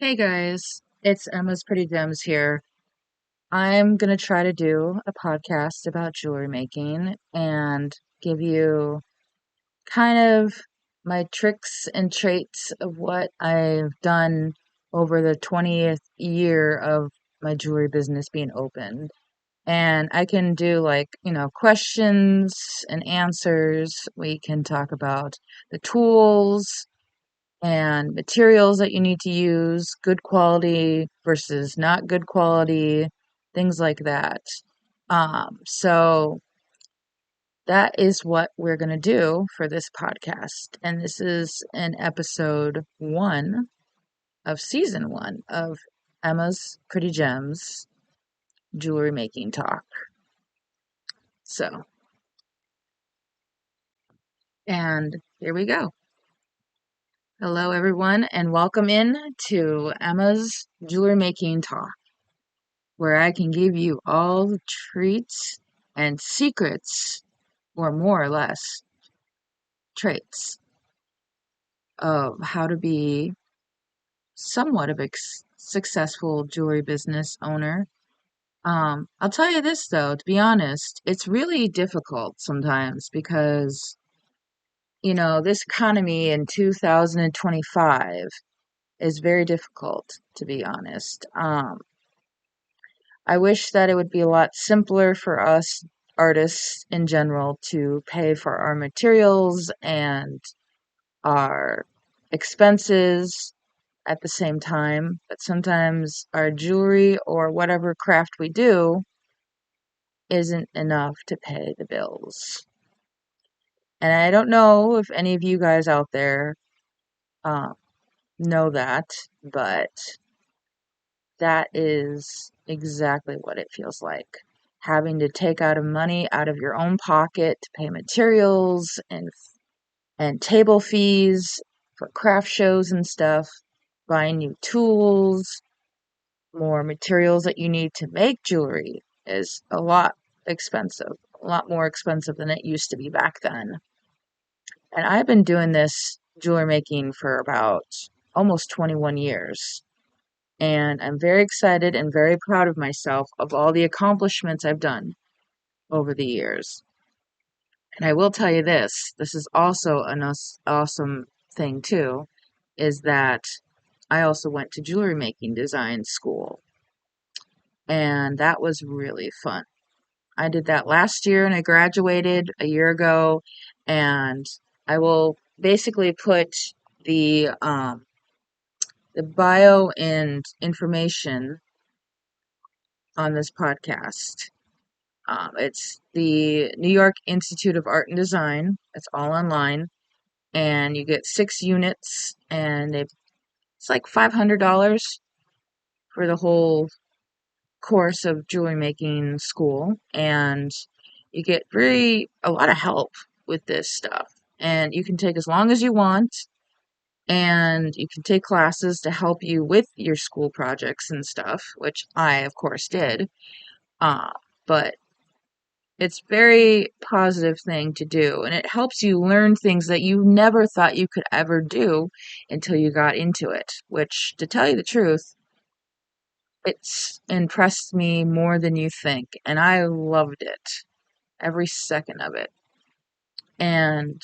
Hey guys, it's Emma's Pretty Gems here. I'm gonna try to do a podcast about jewelry making and give you kind of my tricks and traits of what I've done over the 20th year of my jewelry business being opened. And I can do questions and answers. We can talk about the tools and materials that you need to use, good quality versus not good quality, things like that. So that is what we're going to do for this podcast. And this is an episode one of season one of Emma's Pretty Gems Jewelry Making Talk. So, and here we go. Hello, everyone, and welcome in to Emma's Jewelry Making Talk, where I can give you all the treats and secrets, or more or less traits, of how to be somewhat of a successful jewelry business owner. I'll tell you this though, to be honest, it's really difficult sometimes because, this economy in 2025 is very difficult, to be honest. I wish that it would be a lot simpler for us artists in general to pay for our materials and our expenses at the same time, but sometimes our jewelry or whatever craft we do isn't enough to pay the bills. And I don't know if any of you guys out there uh, know that, but that is exactly what it feels like. Having to take out of money out of your own pocket to pay materials and table fees for craft shows and stuff, buying new tools, more materials that you need to make jewelry is a lot expensive, a lot more expensive than it used to be back then. And I've been doing this jewelry making for about almost 21 years. And I'm very excited and very proud of myself of all the accomplishments I've done over the years. And I will tell you this is also an awesome thing too, is that I also went to jewelry making design school, and that was really fun. I did that last year and I graduated a year ago, and I will basically put the bio and information on this podcast. It's the New York Institute of Art and Design. It's all online, and you get 6 units, and it's like $500 for the whole course of jewelry making school, and you get a lot of help with this stuff. And you can take as long as you want, and you can take classes to help you with your school projects and stuff, which I, of course, did. Uh, but it's very positive thing to do, and it helps you learn things that you never thought you could ever do until you got into it, which, to tell you the truth, it's impressed me more than you think, and I loved it, every second of it. And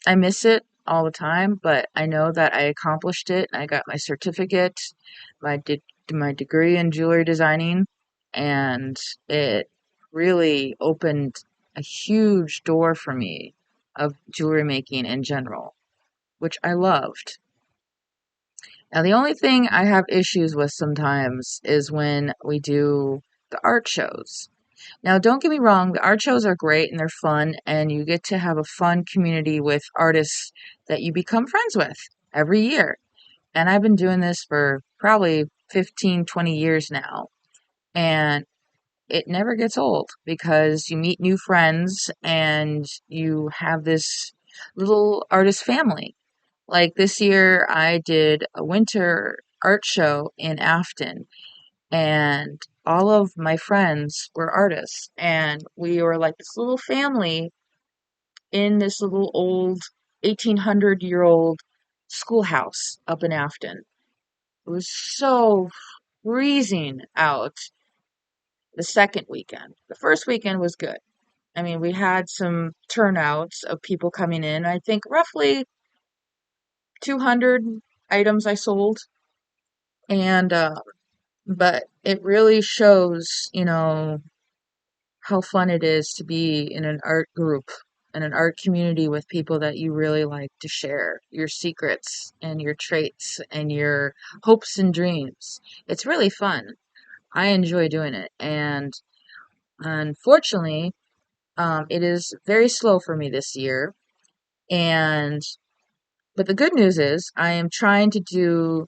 I miss it all the time, but I know that I accomplished it, and I got my certificate, my degree in jewelry designing, and it really opened a huge door for me of jewelry making in general, which I loved. Now, the only thing I have issues with sometimes is when we do the art shows. Now, don't get me wrong, the art shows are great and they're fun, and you get to have a fun community with artists that you become friends with every year. And I've been doing this for probably 15, 20 years now, and it never gets old because you meet new friends and you have this little artist family. Like this year, I did a winter art show in Afton, and all of my friends were artists, and we were like this little family in this little old 1800-year-old schoolhouse up in Afton. It was so freezing out the second weekend. The first weekend was good. I mean, we had some turnouts of people coming in. I think roughly 200 items I sold. And, but it really shows, how fun it is to be in an art group and an art community with people that you really like to share your secrets and your traits and your hopes and dreams. It's really fun. I enjoy doing it. And unfortunately, it is very slow for me this year. And, but the good news is I am trying to do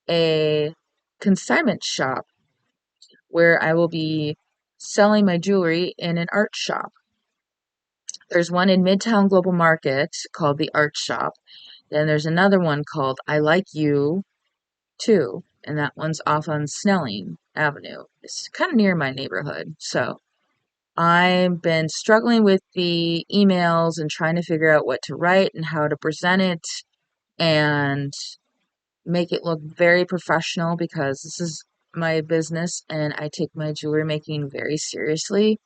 a consignment shop where I will be selling my jewelry in an art shop. There's one in Midtown Global Market called the Art Shop. Then there's another one called I Like You Too, and that one's off on Snelling Avenue. It's kind of near my neighborhood. So I've been struggling with the emails and trying to figure out what to write and how to present it and make it look very professional because this is my business and I take my jewelry making very seriously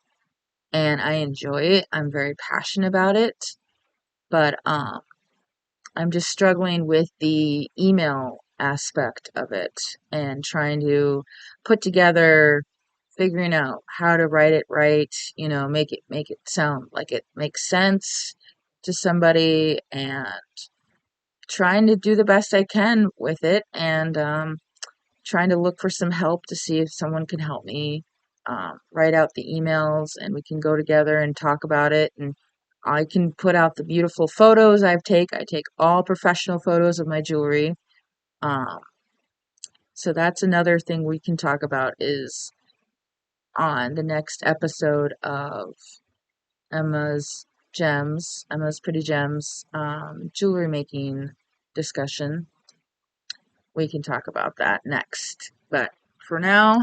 and I enjoy it. I'm very passionate about it, but I'm just struggling with the email aspect of it and trying to put together figuring out how to write it right, make it sound like it makes sense to somebody and trying to do the best I can with it and trying to look for some help to see if someone can help me write out the emails and we can go together and talk about it and I can put out the beautiful photos I take all professional photos of my jewelry. um, so that's another thing we can talk about is on the next episode of Emma's Pretty Gems jewelry making discussion. We can talk about that next. But for now,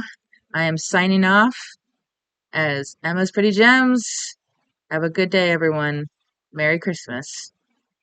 I am signing off as Emma's Pretty Gems. Have a good day, everyone. Merry Christmas.